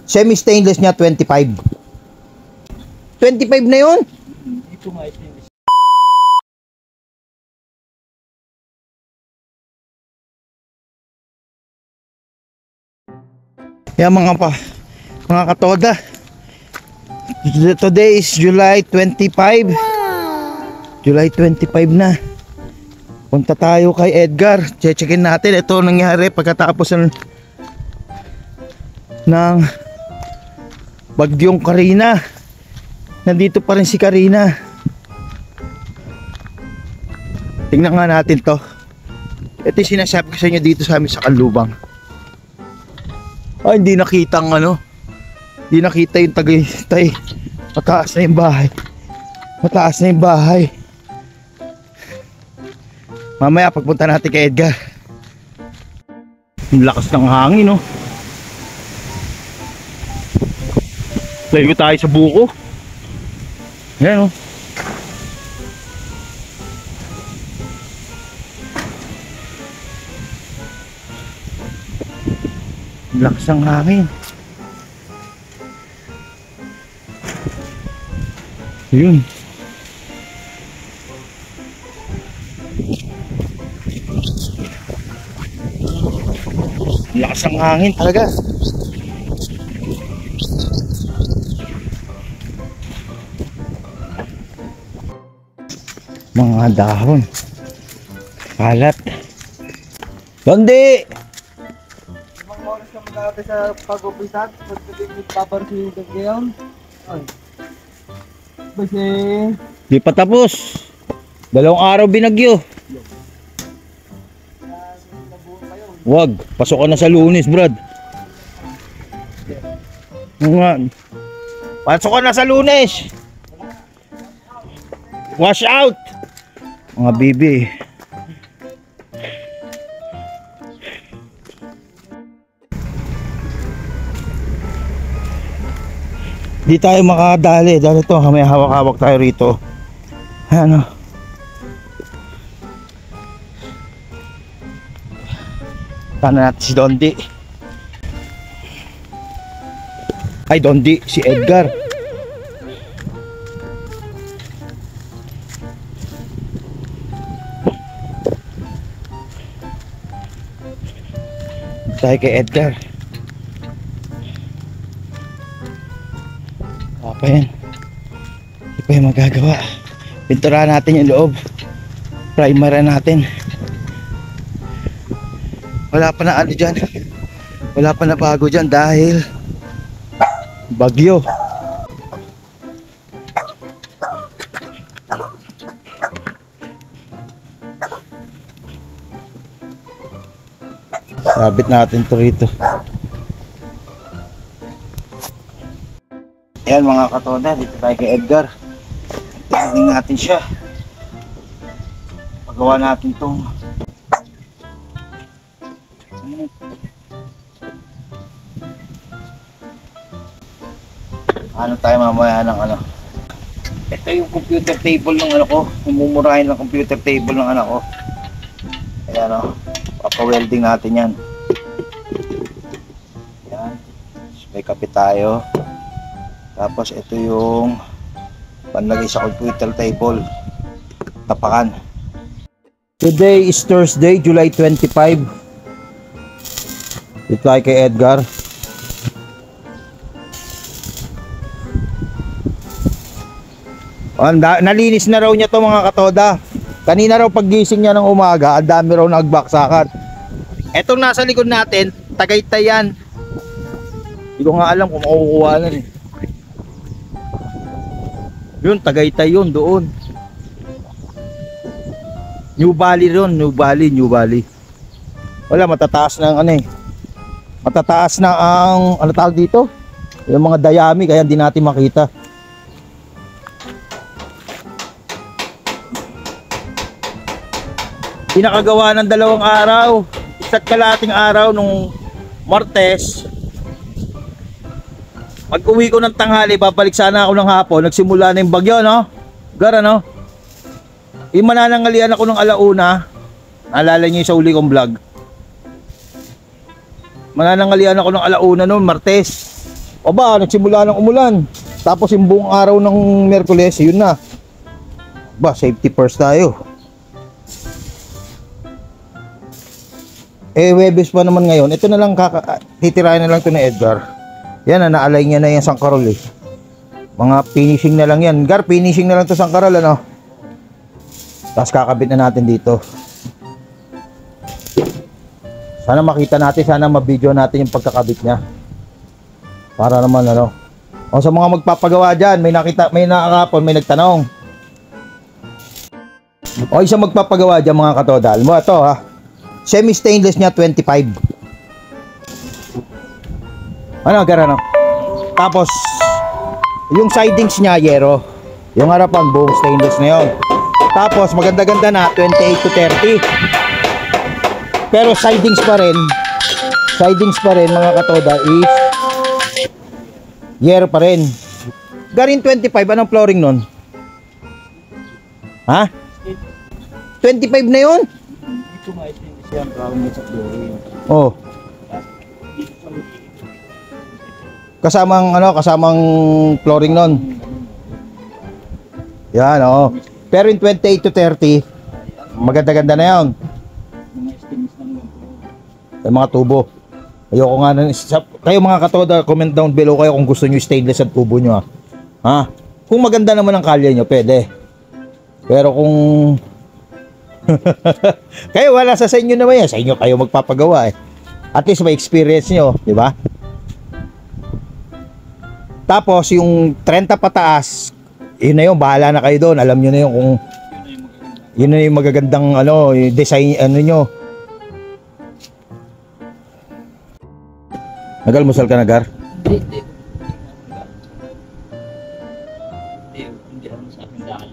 Semi-stainless niya, 25. 25 na yun? Ito nga stainless. Yan mga katoda. Today is July 25. July 25 na. Punta tayo kay Edgar. Checkin natin ito nangyari pagkatapos ng bagyong Karina. Nandito pa rin si Karina. Tingnan nga natin to. Ito yung sinasabi ko sa inyo dito sa amin sa Kanlubang. Ay, hindi nakita ang ano. Hindi nakita yung Tagaytay. Mataas na yung bahay. Mataas na yung bahay. Mamaya pagpunta natin kay Edgar. Ang lakas ng hangin, no? Layo tayo sa buko. Ayan, no? Ang lakas ng hangin. Ayun. Lakas ng hangin talaga. Mga dahon. Kalat. Dondi! Ibang oras ka magkakapit sa pag-upisan. Pagkating nagpaparsin yung gagawin. Ay. Basi. Di pa tapos. 2 araw binagyo. Wag, pasok ka na sa Lunes, Brad. Pasok ka na sa Lunes. Wash out. Mga bibi. Di tayo makadali dahil ito may hawak-hawak tayo rito. Ano? Tana natin si Dondi. Ay, Dondi, si Edgar. Tayo kay Edgar. Apa yan? Hindi pa yung magagawa. Pinturahan natin yung loob. Primer natin. Wala pa na ano dyan. Wala pa na bago dyan dahil bagyo. Sabit natin to rito. Ayan mga katoda, dito tayo kay Edgar. Tingnan natin siya. Pagawa natin tong ano tayo mamaya ng ano. Ito yung computer table ng ano ko. Mumurahin ng computer table ng anak ko. Ayan o. Papa-welding natin yan. Ayan. May kapit tayo. Tapos ito yung panlagay sa computer table. Tapakan. Today is Thursday, July 25. Dito tayo kay Edgar. Nalinis na raw niya to mga katoda. Kanina raw paggising niya ng umaga, ang dami raw nagbaksakan. Etong nasa likod natin, Tagaytay yan. Hindi ko nga alam kung makukuha na eh. Yun, Tagaytay yun, doon. New Valley ron, New Valley. Wala, matataas na ang ano eh. Matataas na ang, ano tawag dito? Yung mga dayami, kaya hindi natin makita. Pinakagawa ng 2 araw, 1.5 araw nung Martes. Pag uwi ko ng tanghali, babalik sana ako ng hapon. Nagsimula na yung bagyo, no? Gara, no? Yung mananangalian ako ng alauna. Naalala niyo yung sa uli kong vlog. Mananangalian ako ng alauna noon, Martes. O ba, nagsimula ng umulan. Tapos yung buong araw ng Miyerkules, yun na. Ba, safety first tayo. Webes pa naman ngayon. Ito na lang, titirahin na lang ito ni Edgar. Yan na, naalay niya na yung sangkarol eh. Mga finishing na lang yan. Gar, finishing na lang ito sangkarol, ano? Tapos kakabit na natin dito. Sana makita natin, sana ma-video natin yung pagkakabit niya. Para naman ano. O sa mga magpapagawa dyan, may nakakapon, may nagtanong. O isa magpapagawa dyan mga katodal. Mo ito ha. Semi-stainless niya 25. Ano, gara no? Tapos, yung sidings niya, yero. Yung harapan, buong stainless na yun. Tapos, maganda-ganda na, 28 to 30. Pero sidings pa rin, mga katoda, is yero pa rin. Garin 25, anong flooring nun? Ha? 25 na yun? Ito nga ito yung brown sa flooring. Oh. Kasamang flooring nun. Yan, oh. Pero yung 28 to 30, maganda-ganda na yun. Yung mga tubo. Ayoko nga na, kayo mga katoda, comment down below kayo kung gusto nyo stainless ang tubo nyo. Ha? Kung maganda naman ang kalye nyo, pwede. Pero kung kayo, wala sa inyo naman yan. Sa inyo kayo magpapagawa eh. At least may experience nyo, di ba? Tapos yung 30 pataas, yun na yung bahala na kayo doon. Alam nyo na yung kung yun na yung magagandang ano, yung design ano nyo. Nagalmusal ka na, Gar? Hindi. Hindi ako sa akin dahil.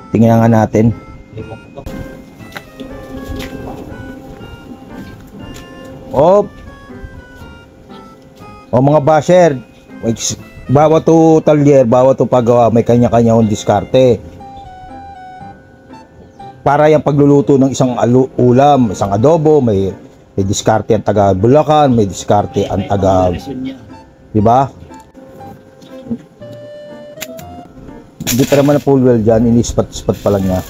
Tingnan nga natin. O mga basher, bawat to talyer, bawat to paggawa, may kanya-kanya yung diskarte. Para yung pagluluto ng isang ulam, isang adobo, may diskarte ang taga Bulacan, may diskarte ang taga, di ba? Hindi pa naman na full well dyan, inispat-spat pa lang niya.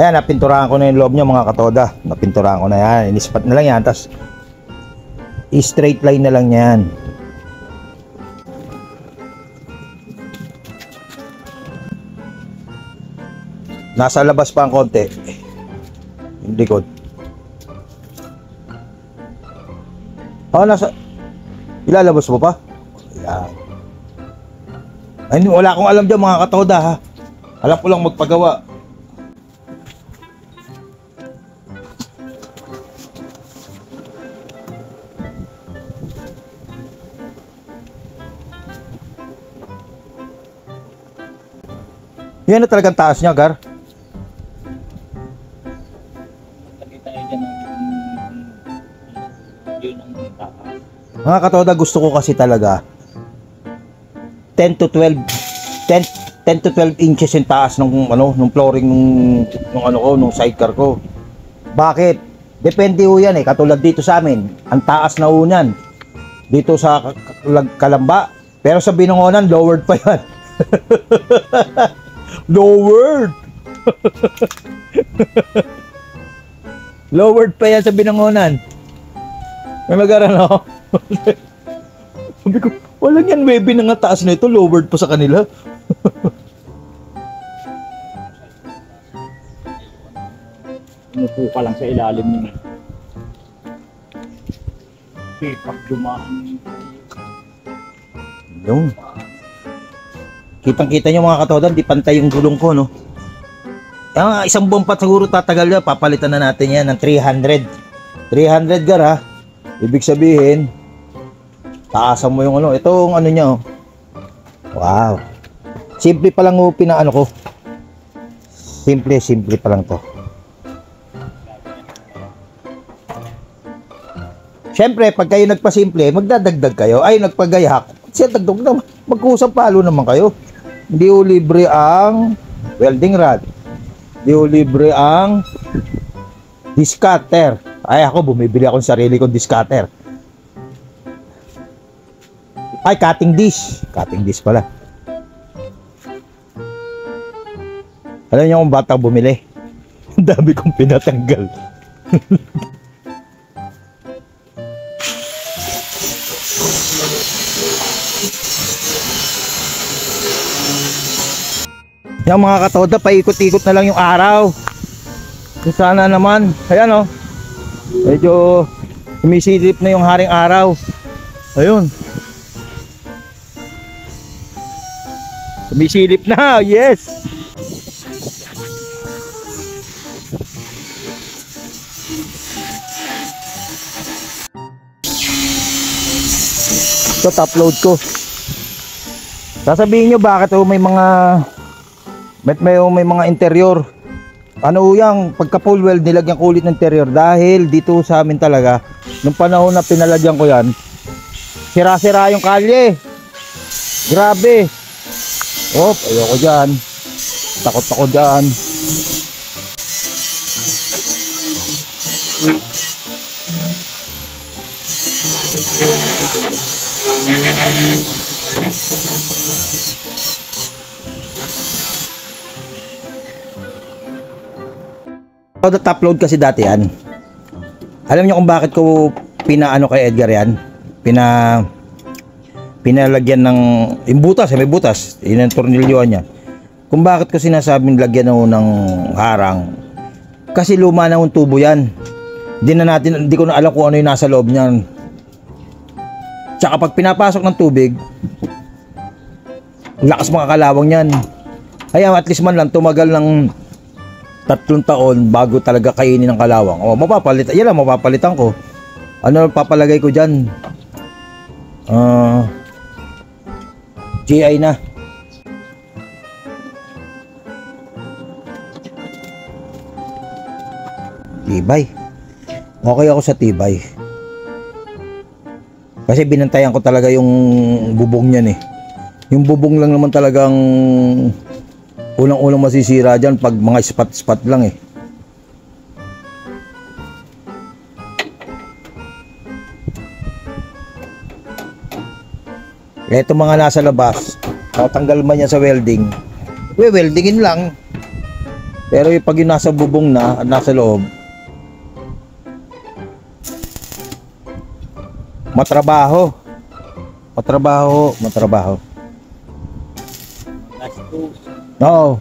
Ayan, napinturahan ko na yung loob niya mga katoda. Napinturahan ko na yan, inispat na lang yan, tapos i-straight line na lang yan. Nasa labas pa ang konti. Yung likod. Nasa ilalabas mo pa? Ayan. Ay, wala akong alam dyan mga katoda ha. Alam ko lang magpagawa. Yan na talagang taas niya, Gar. Mga katoda, gusto ko kasi talaga 10 to 12 inches yung taas ng nung flooring nung sidecar ko. Bakit? Depende ho yan eh. Katulad dito sa amin, ang taas na ho niyan. Dito sa Kalamba, pero sa Binangonan lowered pa yan. Lowered. Lowered pa yan sa Binangonan. May mag-arano. Sabi ko, walang yan, maybe na nga taas na ito, lowered pa sa kanila. Umupo ka lang sa ilalim niya. Pag dumaan. Yung. Kitang-kita nyo mga katoda, di pantay yung gulong ko, no? Isang buwan pa siguro tatagal na, papalitan na natin yan ng 300. 300 gar ha. Ibig sabihin, taasan mo yung ano. Itong ano niya, oh. Wow. Simple pa lang pinaano ko. Simple pa lang to. Siyempre, pag kayo nagpasimple, magdadagdag kayo. Ay, nagpagayak. Siya dagdag naman. Magkusang palo naman kayo. Hindi o libre ang welding rod. Hindi o libre ang disc cutter. Ay, ako, bumibili ako ng sarili kong disc cutter. Ay, cutting dish. Cutting dish pala. Alam niyo kung batang bumili? Ang dami kong pinatanggal. Yung mga katoda, paikot-ikot na lang yung araw. Sana naman, ayan o. Medyo sumisilip na yung haring araw. Ayun. Sumisilip na, yes. Ito, top load ko. Sasabihin nyo bakit may mga interior. Ano yang pagka full weld nilagyan ko ulit ng interior dahil dito sa amin talaga nung panahon na pinalagyan ko yan, sira-sira yung kalye. Grabe. Ayoko dyan. Takot ako dyan. The top load kasi dati yan. Alam niyo kung bakit ko pinaano kay Edgar yan? Pinalagyan ng yung butas, may butas, yun ang tornilyoan niya. Kung bakit ko sinasabing lagyan ng harang? Kasi luma na yung tubo yan. Hindi ko na alam kung ano yung nasa loob niyan. Tsaka pag pinapasok ng tubig, lakas mga kalawang yan. Kaya at least man lang tumagal ng 3 taon bago talaga kainin ng kalawang. Yan lang mapapalitan ko. Ano papalagay ko dyan? GI na. Tibay. Okay ako sa tibay. Kasi binantayan ko talaga yung bubong niyan eh. Yung bubong lang naman talagang unang-unang masisira dyan pag mga spot-spot lang eh. Ito mga nasa labas, tatanggal man yan sa welding, weldingin lang. Pero pag yung nasa bubong na at nasa loob, matrabaho. No.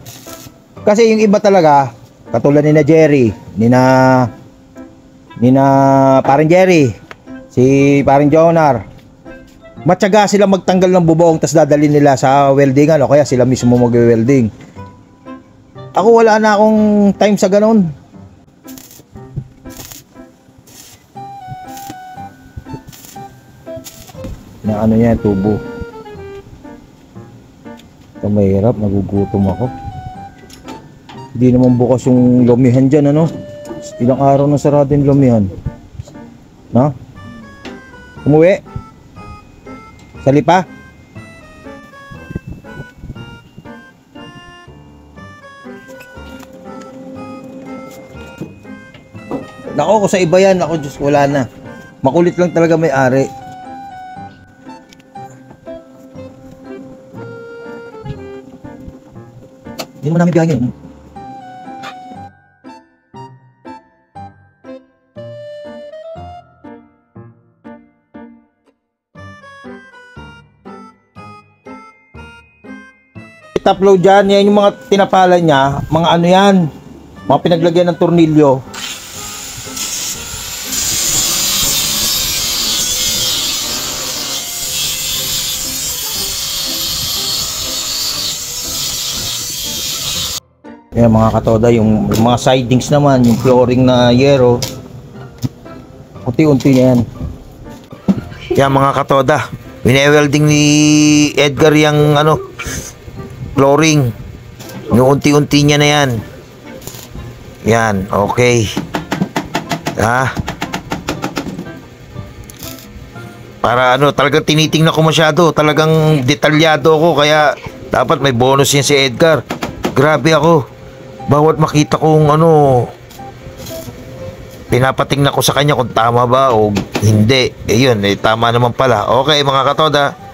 Kasi yung iba talaga, katulad ni na Jerry, ni na parang Jerry, si parang Jonar, matyaga sila magtanggal ng bubong tas dadalhin nila sa weldingan o kaya sila mismo mag-welding. Ako wala na akong time sa ganun. Na ano yan, tubo. Ito mahirap, nagugutom ako. Hindi naman bukas yung lumihan dyan, ano? Ilang araw na sarado yung lumihan. No? Umuwi? Salipa? Nako, ko sa iba yan. Ako, Diyos, wala na. Makulit lang talaga may-ari. Hindi mo namin biyahin. Top load dyan, yan yung mga tinapala niya, mga ano yan, mga pinaglagyan ng tornilyo. Yan mga katoda, yung mga sidings naman, yung flooring na yero, unti-unti yan. Yan mga katoda, wine-welding ni Edgar yung ano, flooring. Yung unti-unti niya na yan. Yan, okay. Para ano, talagang tinitingnan ko masyado. Talagang detalyado ako. Kaya dapat may bonus yan si Edgar. Grabe ako. Bawat makita kong ano, pinapatingnan ko sa kanya kung tama ba o hindi. Yun, tama naman pala. Okay mga katoda.